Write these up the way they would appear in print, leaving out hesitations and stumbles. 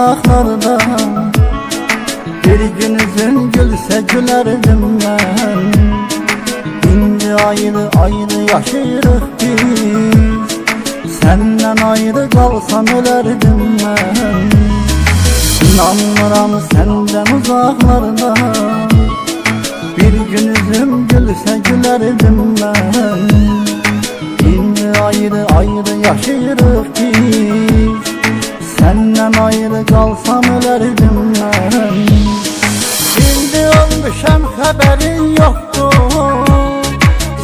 uzaklardan. Bir gün yüzün gülse gülerdim ben. İndi ayrı ayrı yaşayırıq biz. Senden ayrı kalsam ölerdim ben. İnanmıram senden uzaklarda. Bir gün yüzüm gülse gülerdim ben. İndi ayrı ayrı yaşayırıq biz. Senden ayrı kalsam ölerdim ben. Şimdi ölmüşem haberin yoktu.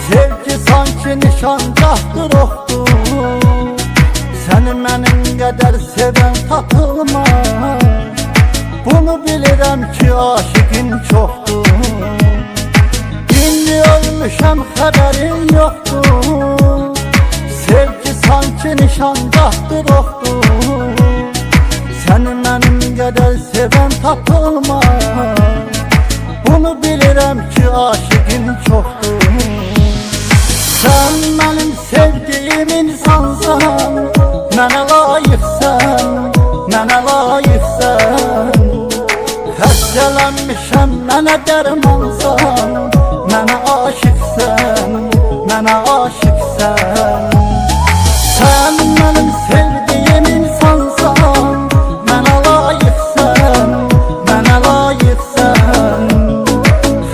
Sevgi sanki nişancaqdır oxdu. Seni mənim qədər sevən tapılmaz. Bunu bilirəm ki aşıqın çoxdur. İndi ölmüşəm xəbərin yoxdur. Sevgi sanki nişancaqdır oxdu. Seni mənim qədər sevən tapılmaz. Bunu bilirəm ki aşıqın çoxdur. Sen benim sevdiğim insansan, mənə layıqsən, mənə layıqsən. Xəstələnmişəm, mənə dərmansan, mənə aşıqsən, mənə aşıqsən. Sen benim sevdiğim insansan, mənə layıqsən, mənə layıqsən.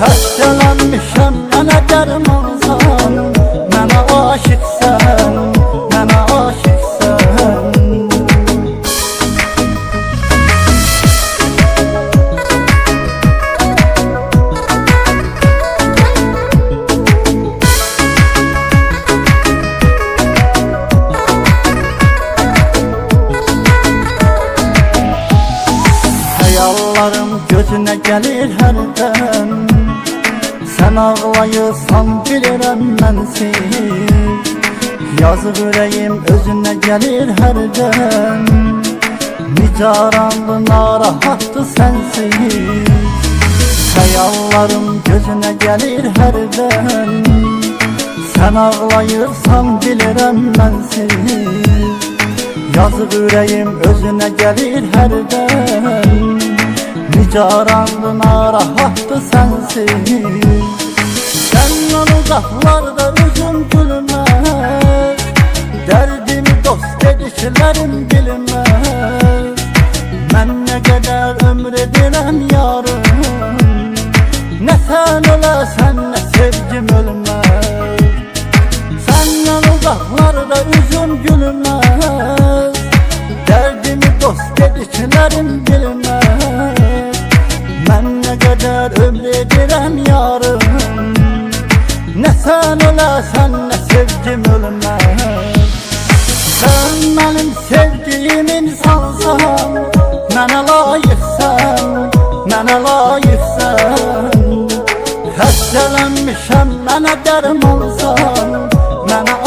Xəstələnmişəm, mənə dərmansan, mənə aşıqsən, mənə aşıqsən. Xəyallarım gözünə gəlir hərdən. Sen ağlayırsan bilirəm mənsiz. Yazıq ürəyim özünə gəlir hərdən. Nicaranlı narahatdı sənsiz. Xəyallarım gözünə gəlir hərdən. Sen ağlayırsan bilirəm mənsiz. Yazıq ürəyim özünə gəlir hərdən. Nicaranlı narahatdı sənsiz. Səndən uzaqlarda üzüm gülməz. Dərdimi dost dediklərim bilməz. Mən nə qədər ömür edirəm yarım. Nə sən öləsən, nə sevgim ölməz. Səndən uzaqlarda üzüm gülməz. Dərdimi dost dediklərim bilməz. Mən nə qədər ömür edirəm yarım. Nə sən öləsən, nə sevgim ölməz. Sən mənim sevdiyim insansan, mənə layıqsən, mənə layıqsən. Xəstələnmişəm, mənə dərmansan, mənə